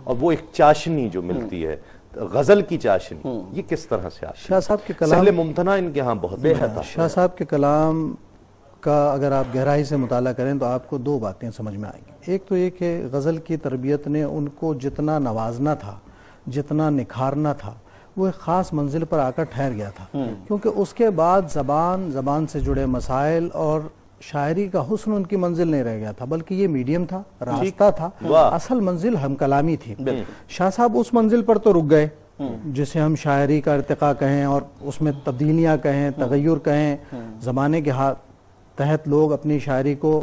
اور وہ ایک چاشنی جو ملتی ہے غزل کی چاشنی، یہ کس طرح سے آتی ہے؟ شاہ صاحب کے کلام سہل ممتنع ان کے ہاں بہت بہت ہے۔ شاہ صاحب کے کلام کا اگر آپ گہرائی سے مطالعہ کریں تو آپ کو دو باتیں سمجھ میں آئیں گی۔ ایک تو یہ کہ غزل کی تربیت نے ان کو جتنا نوازنا تھا، جتنا نکھارنا تھا، وہ ایک خاص منزل پر آ کر ٹھہر گیا تھا، کیونکہ اس کے بعد زبان سے جڑے مسائل اور شاعری کا حسن ان کی منزل نہیں رہ گیا تھا، بلکہ یہ میڈیم تھا، راستہ تھا، اصل منزل ہم کلامی تھی۔ شاہ صاحب اس منزل پر تو رک گئے جسے ہم شاعری کا ارتقاء کہیں اور اس میں تبدیلیاں کہیں، تغیر کہیں، زمانے کے تحت لوگ اپنی شاعری کو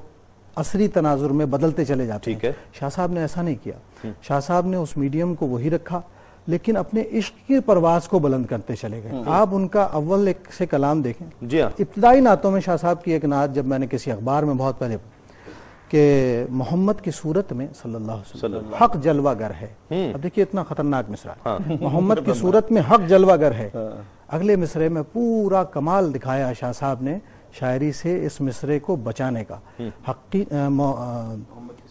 عصری تناظر میں بدلتے چلے جاتے ہیں۔ شاہ صاحب نے ایسا نہیں کیا، شاہ صاحب نے اس میڈیم کو وہی رکھا، لیکن اپنے عشق کی پرواز کو بلند کرتے چلے گئے۔ آپ ان کا اول ایک سے کلام دیکھیں، ابتدائی نعتوں میں شاہ صاحب کی ایک نعت جب میں نے کسی اخبار میں بہت پہلے کہ محمد کی صورت میں صلی اللہ علیہ وسلم حق جلوہ گر ہے، اب دیکھیے اتنا خطرناک مصرع ہے، محمد کی صورت میں حق جلوہ گر ہے۔ اگلے مصرے میں پورا کمال دکھایا شاہ صاحب نے شاعری سے اس مصرے کو بچانے کا۔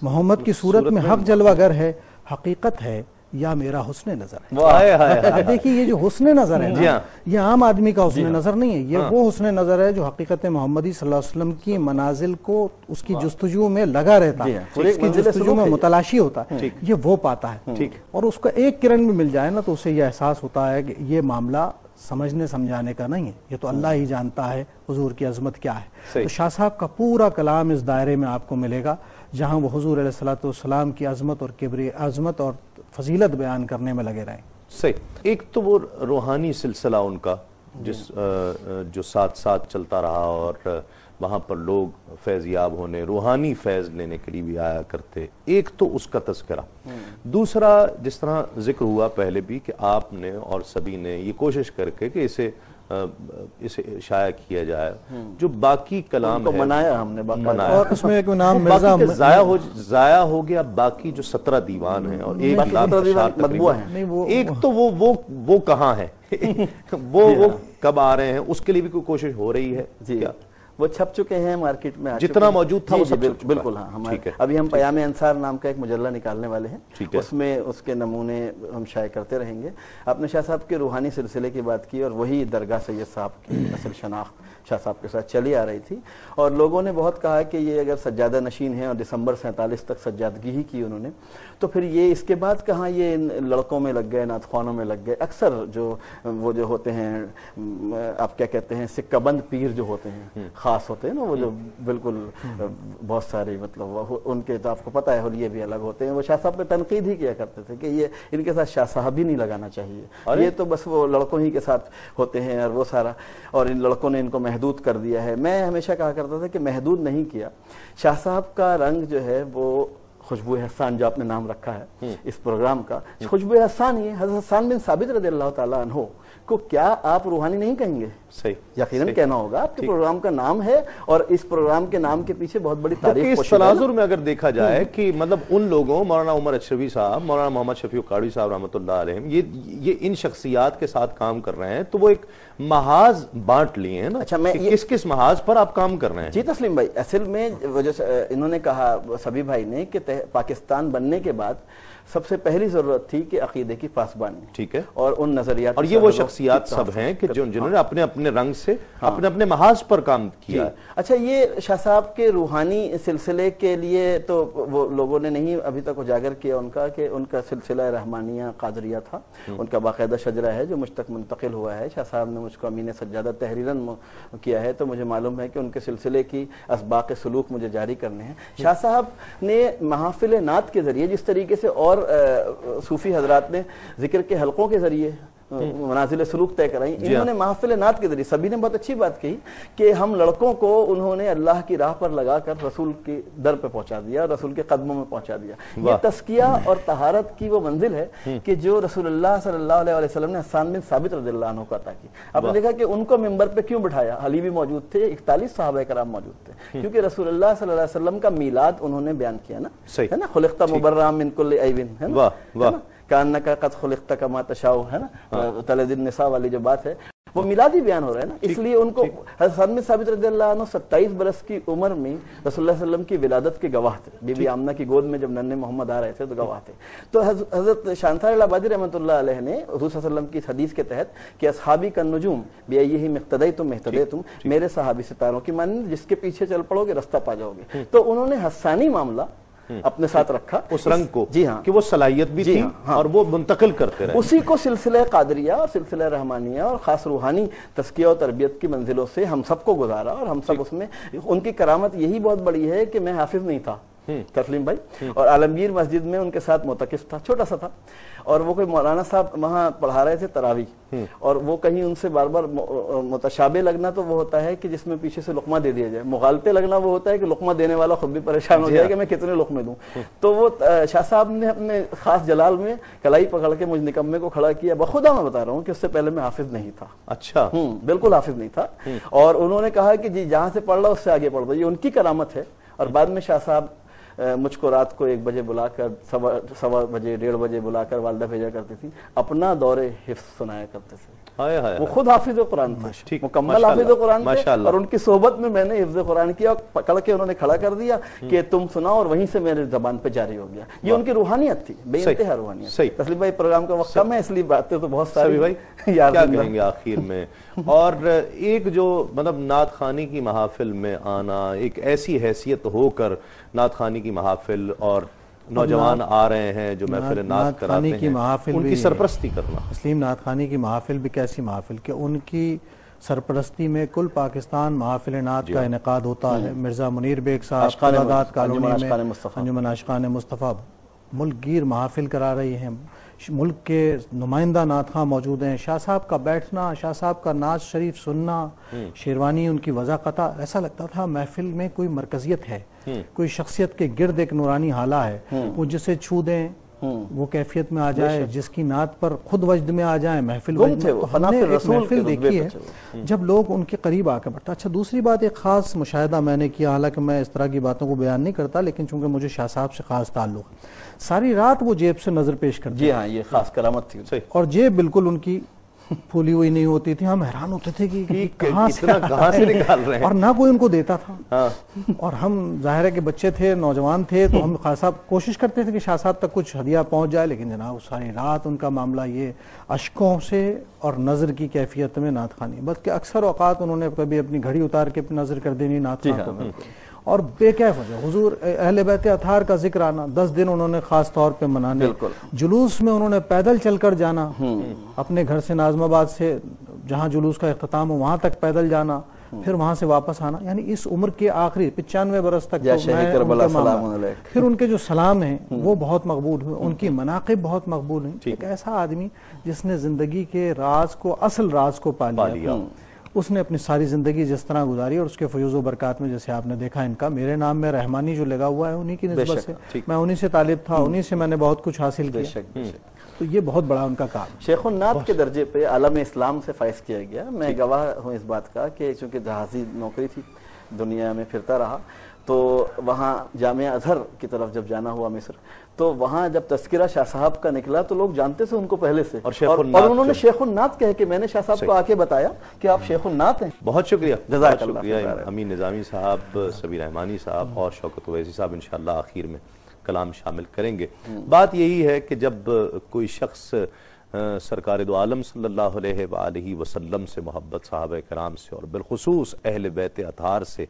محمد کی صورت میں حق جلوہ گر ہے، حقیقت ہے یا میرا حسن نظر ہے۔ دیکھیے یہ جو حسن نظر ہے نا، یہ عام آدمی کا حسن نظر نہیں ہے، یہ وہ حسن نظر ہے جو حقیقت محمدی صلی اللہ علیہ وسلم کی منازل کو اس کی جستجو میں لگا رہتا ہے، اس کی جستجو میں متلاشی ہوتا ہے، یہ وہ پاتا ہے۔ اور اس کا ایک کرن بھی مل جائے نا تو اسے یہ احساس ہوتا ہے کہ یہ معاملہ سمجھنے سمجھانے کا نہیں ہے، یہ تو اللہ ہی جانتا ہے حضور کی عظمت کیا ہے۔ تو شاہ صاحب کا پورا کلام اس دائرے میں آپ کو ملے گا جہاں وہ حضور علیہ السلام کی عظمت اور عظمت اور فضیلت بیان کرنے میں لگے رہیں۔ صحیح۔ ایک تو وہ روحانی سلسلہ ان کا جو ساتھ ساتھ چلتا رہا اور وہاں پر لوگ فیض یاب ہونے، روحانی فیض لینے کے لیے بھی آیا کرتے، ایک تو اس کا تذکرہ۔ دوسرا جس طرح ذکر ہوا پہلے بھی کہ آپ نے اور سبھی نے یہ کوشش کر کے کہ اسے شائع کیا جائے، جو باقی کلام ہے منایا ہم نے، اور اس میں ایک نام مرزا ضائع ہو گیا، باقی جو 17 دیوان ہیں اور 1,00,000 مطبوع ہیں، ایک تو وہ کہاں ہے، وہ کب آ رہے ہیں، اس کے لیے بھی کوئی کوشش ہو رہی ہے کیا؟ وہ چھپ چکے ہیں مارکیٹ میں، جتنا موجود تھا وہ سب بالکل۔ ہاں، ابھی ہم پیام انصار نام کا ایک مجلہ نکالنے والے ہیں، اس میں اس کے نمونے ہم شائع کرتے رہیں گے۔ آپ نے شاہ صاحب کے روحانی سلسلے کی بات کی اور وہی درگاہ سید صاحب کی اصل شناخت شاہ صاحب کے ساتھ چلی آ رہی تھی، اور لوگوں نے بہت کہا کہ یہ اگر سجادہ نشین ہیں اور دسمبر 47 تک سجادگی ہی کی انہوں نے، تو پھر یہ اس کے بعد کہاں یہ لڑکوں میں لگ گئے، نعت خوانوں میں لگ گئے۔ اکثر وہ جو ہوتے ہیں، آپ کیا کہتے ہیں، سکہ بند پیر جو ہوتے ہیں، خاص ہوتے ہیں نا، وہ جو بالکل بہت سارے مطلب ان کے تو آپ کو پتہ ہے حلیے بھی الگ ہوتے ہیں، وہ شاہ صاحب پہ تنقید ہی کیا کرتے تھے کہ یہ ان کے ساتھ شاہ صاحب ہی نہیں لگانا چاہیے، یہ تو بس وہ لڑکوں ہی کے ساتھ ہوتے ہیں اور وہ سارا، اور ان لڑکوں نے ان کو محدود کر دیا ہے۔ میں ہمیشہ کہا کرتا تھا کہ محدود نہیں کیا، شاہ صاحب کا رنگ جو ہے وہ خوشبو حسان جو آپ نے نام رکھا ہے اس پروگرام کا، خوشبو حسان یہ حضرت حسان بن ثابت رضی اللہ تعالیٰ عنہ کو کیا آپ روحانی نہیں کہیں گے؟ صحیح، یقیناً کہنا ہوگا، آپ کے پروگرام کا نام ہے اور اس پروگرام کے نام کے پیچھے بہت بڑی تاریخ اس تناظر میں اگر دیکھا جائے کہ مطلب ان لوگوں، مولانا عمر اشرفی صاحب، مولانا محمد شفیع قاڑی صاحب رحمۃ اللہ علیہ، یہ ان شخصیات کے ساتھ کام کر رہے ہیں تو وہ ایک محاذ بانٹ لیے ہیں نا۔ اچھا، میں کس محاذ پر آپ کام کر رہے ہیں؟ جی تسلیم بھائی، اصل میں انہوں نے کہا سبھی بھائی نے کہ پاکستان بننے کے بعد سب سے پہلی ضرورت تھی کہ عقیدے کی پاسبانی، ٹھیک ہے، اور ان نظریات، اور یہ وہ شخصیات سب ہیں کہ جنہوں نے اپنے اپنے رنگ سے اپنے محاذ پر کام کیا ہے۔ اچھا، یہ شاہ صاحب کے روحانی سلسلے کے لیے تو وہ لوگوں نے نہیں ابھی تک اجاگر کیا ان کا کہ ان کا سلسلہ رحمانیہ قادریہ تھا، ان کا باقاعدہ شجرہ ہے جو مجھ تک منتقل ہوا ہے۔ شاہ صاحب نے مجھ کو امین سجادہ تحریراً کیا ہے، تو مجھے معلوم ہے کہ ان کے سلسلے کی اسباق سلوک مجھے جاری کرنے ہیں۔ شاہ صاحب نے محافل نعت کے ذریعے، جس طریقے سے اور صوفی حضرات نے ذکر کے حلقوں کے ذریعے منازل سلوک طے کرائیں، انہوں نے محافل نعت کے ذریعے سبھی نے بہت اچھی بات کہی کہ ہم لڑکوں کو انہوں نے اللہ کی راہ پر لگا کر رسول کی در پہ پہنچا دیا، رسول کے قدموں میں پہنچا دیا۔ یہ تزکیہ اور طہارت کی وہ منزل ہے کہ جو رسول اللہ صلی اللہ علیہ وسلم نے حسان بن ثابت رضی اللہ عنہ کو عطا کی۔ آپ نے دیکھا کہ ان کو ممبر پہ کیوں بٹھایا؟ علی بھی موجود تھے، 41 صحابہ کرام موجود تھے، کیونکہ رسول اللہ صلی اللہ علیہ وسلم کا میلاد انہوں نے بیان کیا نا، ہے نا، خلقت مبرأ من کل عیب، ہے نا، کانک قد خلقت کما تشاء، ہے نا، تلد النساء والی جو بات ہے۔ وہ میلادی بیان ہو رہا ہے نا، اس لیے ان کو حضرت حاتم ثابت رضی اللہ عنہ 27 برس کی عمر میں رسول اللہ صلی اللہ علیہ وسلم کی ولادت کے گواہ تھے. بی بی آمنہ کی گود میں جب ننھے محمد آ رہے تھے تو گواہ تھے. تو حضرت شانسار العبادی رحمۃ اللہ علیہ نے حضور صلی اللہ علیہ وسلم کی حدیث کے تحت کہ اصحابی کالنجوم بأیہم اقتدیتم اہتدیتم، میرے صحابی ستاروں کی مانند جس کے پیچھے چل پڑو گے رستہ پا جاؤ گے. تو انہوں نے حسانی معاملہ اپنے ساتھ رکھا اس رنگ کو، جی ہاں، کہ وہ صلاحیت بھی تھی اور وہ منتقل کرتے رہے. اسی کو سلسلہ قادریہ اور سلسلہ رحمانیہ اور خاص روحانی تزکیہ و تربیت کی منزلوں سے ہم سب کو گزارا، اور ہم سب اس میں ان کی کرامت یہی بہت بڑی ہے کہ میں حافظ نہیں تھا تسلیم بھائی، اور عالمگیر مسجد میں ان کے ساتھ معتکف تھا، چھوٹا سا تھا، اور وہ کوئی مولانا صاحب وہاں پڑھا رہے تھے تراویح، اور وہ کہیں ان سے بار بار متشابہ لگنا تو وہ ہوتا ہے کہ جس میں پیچھے سے لقمہ دے دیا جائے، مغالطے لگنا وہ ہوتا ہے کہ لقمہ دینے والا خود بھی پریشان ہو جائے کہ میں کتنے لقمے دوں. تو وہ شاہ صاحب نے اپنے خاص جلال میں کلائی پکڑ کے مجھ نکمے کو کھڑا کیا. بخدا میں بتا رہا ہوں کہ اس سے پہلے میں حافظ نہیں تھا. اچھا، بالکل حافظ نہیں تھا، اور انہوں نے کہا کہ جی جہاں سے پڑھ رہا اس سے آگے پڑھ دو، یہ ان کی کرامت ہے. اور بعد میں شاہ صاحب مجھ کو رات کو 1 بجے بلا کر 1:15 بجے 1:30 بجے بلا کر والدہ بھیجا کرتی تھی، اپنا دور حفظ سنایا کرتے تھے. وہ خود حافظ قرآن تھے، مکمل حافظ قرآن تھے، اور ان کی صحبت میں نے حفظ قرآن کیا، پکڑ کے انہوں نے کھڑا کر دیا کہ تم سناؤ، اور وہیں سے میرے زبان پہ جاری ہو گیا. یہ ان کی روحانیت تھی، بے انتہا روحانیت. تسلیم بھائی پروگرام کا وقت کم ہے اس لیے باتیں تو بہت ساری بھائی کیا کہیں گے آخر میں. اور ایک جو مطلب نعت خوانی کی محافل میں آنا، ایک ایسی حیثیت ہو کر نعت خوانی کی محافل اور نوجوان آ رہے ہیں جو محفل نعت کراتے ہیں، ان کی سرپرستی کرنا. تسلیم نعت خوانی کی محافل بھی کیسی محافل کہ ان کی سرپرستی میں کل پاکستان محافل نعت کا انعقاد ہوتا ہے. مرزا منیر بیگ صاحب قلعہداد کالونی میں انجمن عاشقان مصطفیٰ ملک گیر محافل کرا رہی ہیں، ملک کے نمائندہ نعت خواں موجود ہیں. شاہ صاحب کا بیٹھنا، شاہ صاحب کا نعت شریف سننا، شیروانی ان کی وضاقتہ، ایسا لگتا تھا محفل میں کوئی مرکزیت ہے، کوئی شخصیت کے گرد ایک نورانی حالہ ہے. وہ جسے چھو دیں وہ کیفیت میں آ جائے، جس کی نعت پر خود وجد میں آ جائیں، محفل وجد میں. ہم نے ایک محفل دیکھی ہے جب لوگ ان کے قریب آ کے بڑھتا. اچھا، دوسری بات ایک خاص مشاہدہ میں نے کیا، حالانکہ میں اس طرح کی باتوں کو بیان نہیں کرتا، لیکن چونکہ مجھے شاہ صاحب سے خاص تعلق ہے، ساری رات وہ جیب سے نظر پیش کرتے. جی ہاں، یہ خاص کرامت تھی، اور جیب بالکل ان کی پھولی ہوئی نہیں ہوتی تھی. ہم حیران ہوتے تھے کہ کہاں سے نکال رہے ہیں، اور نہ کوئی ان کو دیتا تھا. اور ہم ظاہر ہے کہ بچے تھے، نوجوان تھے، تو ہم خاص صاحب کوشش کرتے تھے کہ شاہ صاحب تک کچھ ہدیہ پہنچ جائے، لیکن جناب ساری رات ان کا معاملہ یہ اشکوں سے اور نظر کی کیفیت میں نعت خوانی. بلکہ اکثر اوقات انہوں نے کبھی اپنی گھڑی اتار کے نظر کر دینی نعت خوان کو، اور بے کیف وجہ حضور اہل بیت اطہار کا ذکر آنا. 10 دن انہوں نے خاص طور پہ منانے، جلوس میں انہوں نے پیدل چل کر جانا، اپنے گھر سے ناظم آباد سے جہاں جلوس کا اختتام ہو وہاں تک پیدل جانا، پھر وہاں سے واپس آنا. یعنی اس عمر کے آخری 95 برس تک پھر ان کے جو سلام ہیں وہ بہت مقبول ہوئے، ان کی مناقب بہت مقبول ہیں. ایک ایسا آدمی جس نے زندگی کے راز کو، اصل راز کو پا لیا، اس نے اپنی ساری زندگی جس طرح گزاری، اور اس کے فیوز و برکات میں جیسے آپ نے دیکھا ان کا میرے نام میں رحمانی جو لگا ہوا ہے انہی کی نسبت سے، میں انہی سے طالب تھا، انہی سے میں نے بہت کچھ حاصل کیا. تو یہ بہت بڑا ان کا کام. شیخ النعت کے درجے پہ عالم اسلام سے فائز کیا گیا. میں گواہ ہوں اس بات کا کہ چونکہ جہازی نوکری تھی، دنیا میں پھرتا رہا، تو وہاں جامعہ ازہر کی طرف جب جانا ہوا مصر، تو وہاں جب تذکرہ شاہ صاحب کا نکلا تو لوگ جانتے تھے ان کو پہلے سے، اور انہوں نے شیخ النعت کہہ کے میں نے شاہ صاحب کو آ کے بتایا کہ آپ شیخ النعت ہیں. بہت شکریہ، جزاک اللہ. امین نظامی صاحب، سبیر رحمانی صاحب اور شوکت اویسی صاحب انشاءاللہ آخر میں کلام شامل کریں گے. بات یہی ہے کہ جب کوئی شخص سرکار دو عالم صلی اللہ علیہ وآلہ وسلم سے محبت، صحابہ کرام سے اور بالخصوص اہل بیت اطہار سے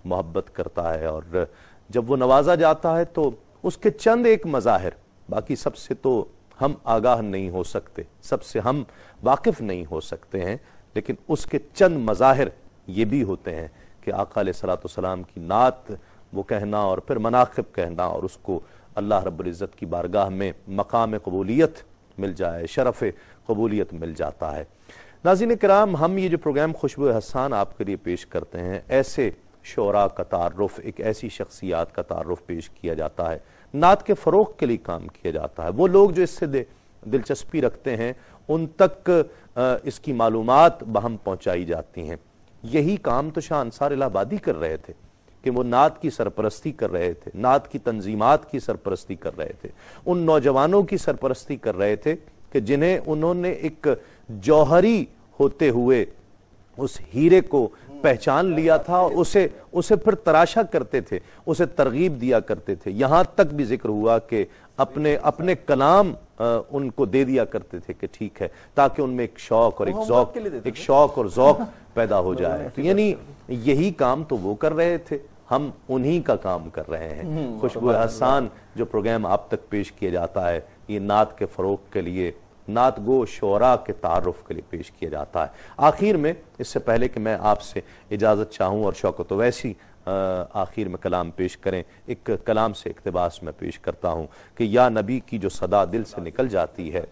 محبت کرتا ہے، اور جب وہ نوازا جاتا ہے تو اس کے چند ایک مظاہر، باقی سب سے تو ہم آگاہ نہیں ہو سکتے، سب سے ہم واقف نہیں ہو سکتے ہیں، لیکن اس کے چند مظاہر یہ بھی ہوتے ہیں کہ آقا علیہ الصلوۃ والسلام کی نعت وہ کہنا اور پھر مناقب کہنا، اور اس کو اللہ رب العزت کی بارگاہ میں مقام قبولیت مل جائے، شرف قبولیت مل جاتا ہے. ناظرین کرام، ہم یہ جو پروگرام خوشبو حسان آپ کے لیے پیش کرتے ہیں، ایسے شعراء کا تعارف، ایک ایسی شخصیات کا تعارف پیش کیا جاتا ہے، نعت کے فروغ کے لیے کام کیا جاتا ہے. وہ لوگ جو اس سے دلچسپی رکھتے ہیں ان تک اس کی معلومات بہم پہنچائی جاتی ہیں. یہی کام تو شاہ انصار الہ آبادی کر رہے تھے کہ وہ نعت کی سرپرستی کر رہے تھے، نعت کی تنظیمات کی سرپرستی کر رہے تھے، ان نوجوانوں کی سرپرستی کر رہے تھے کہ جنہیں انہوں نے ایک جوہری ہوتے ہوئے اس ہیرے کو پہچان لیا تھا اور اسے پھر تراشا کرتے تھے، اسے ترغیب دیا کرتے تھے. یہاں تک بھی ذکر ہوا کہ اپنے کلام ان کو دے دیا کرتے تھے کہ ٹھیک ہے، تاکہ ان میں ایک شوق اور ذوق پیدا ہو جائے. تو یعنی یہی کام تو وہ کر رہے تھے، ہم انہی کا کام کر رہے ہیں. خوشبو احسان جو پروگرام آپ تک پیش کیا جاتا ہے، یہ نعت کے فروغ کے لیے، نعت گو شعراء کے تعارف کے لیے پیش کیا جاتا ہے. آخر میں اس سے پہلے کہ میں آپ سے اجازت چاہوں اور شوکت اویسی آخر میں کلام پیش کریں، ایک کلام سے اقتباس میں پیش کرتا ہوں کہ یا نبی کی جو صدا دل سے نکل جاتی ہے،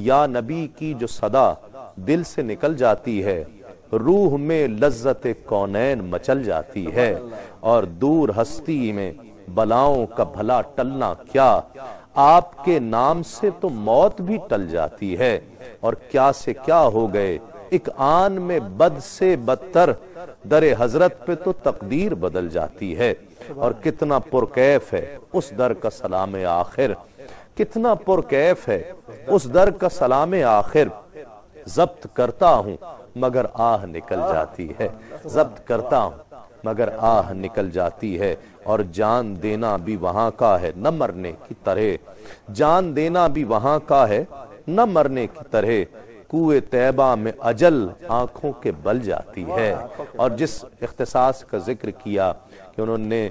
یا نبی کی جو صدا دل سے نکل جاتی ہے، روح میں لذت کونین مچل جاتی ہے، اور دور ہستی میں بلاؤں کا بھلا ٹلنا کیا، آپ کے نام سے تو موت بھی ٹل جاتی ہے، اور کیا سے کیا ہو گئے ایک آن میں بد سے بدتر، در حضرت پہ تو تقدیر بدل جاتی ہے. اور کتنا پرکیف ہے اس در کا سلام آخر، کتنا پرکیف ہے اس در کا سلام آخر، ضبط کرتا ہوں مگر آہ نکل جاتی ہے، ضبط کرتا ہوں مگر آہ نکل جاتی ہے. اور جان دینا بھی وہاں کا ہے نہ مرنے کی طرح، جان دینا بھی وہاں کا ہے نہ مرنے کی طرح، کوئے طیبہ میں اجل آنکھوں کے بل جاتی ہے. اور جس اختصاص کا ذکر کیا کہ انہوں نے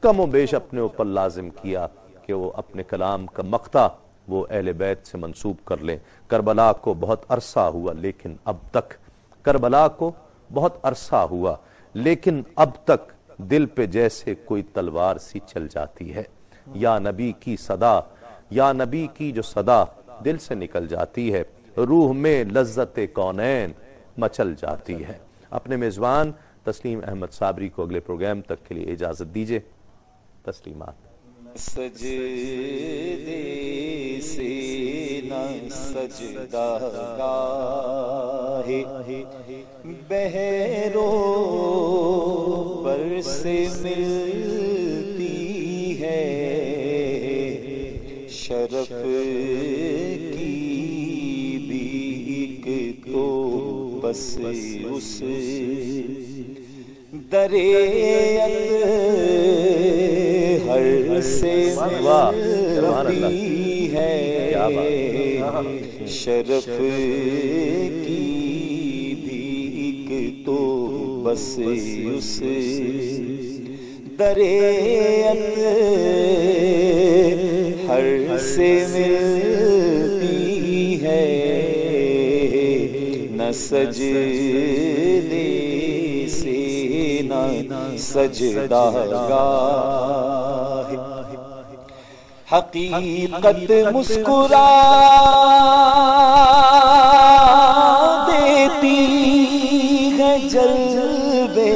کم و بیش اپنے اوپر لازم کیا کہ وہ اپنے کلام کا مقطع وہ اہل بیت سے منسوب کر لیں. کربلا کو بہت عرصہ ہوا لیکن اب تک، کربلا کو بہت عرصہ ہوا لیکن اب تک دل پہ جیسے کوئی تلوار سی چل جاتی ہے. یا نبی کی صدا، یا نبی کی جو صدا دل سے نکل جاتی ہے، روح میں لذت کونین مچل جاتی ہے. اپنے میزبان تسلیم احمد صابری کو اگلے پروگرام تک کے لیے اجازت دیجیے. تسلیمات. سجدے سے نہ سجدہ گاہ، بہرو پر سے ملتی ہے، شرف کی بھی ایک تو بس اس درے ہر سے ملتی ہے، شرف کی بھی ایک تو بس اس درے ہر سے ملتی ہے، نہ سجدے سے نہ سجدہ گاہ، حقیقت مسکرا دیتی ہے، جلوے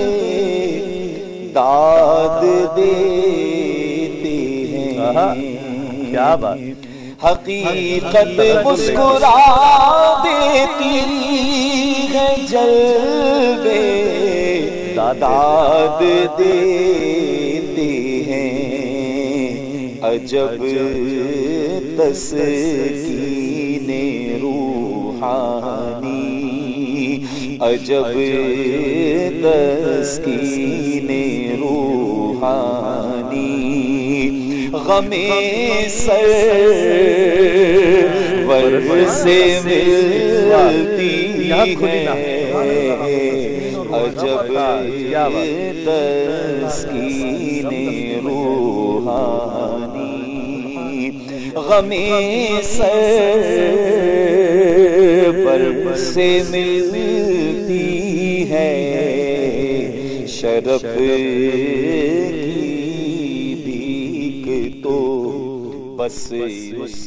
داد دیتے ہیں. کیا بات. حقیقت مسکرا دیتی ہے، جلوے داد دیتے ہیں، عجب تسکین روحانی، عجب تسکین روحانی، غم سرور سے ملتی ہے، عجب تسکین روحانی، غم سرور سے ملتی ہے، شرف کی بھی تو بس اس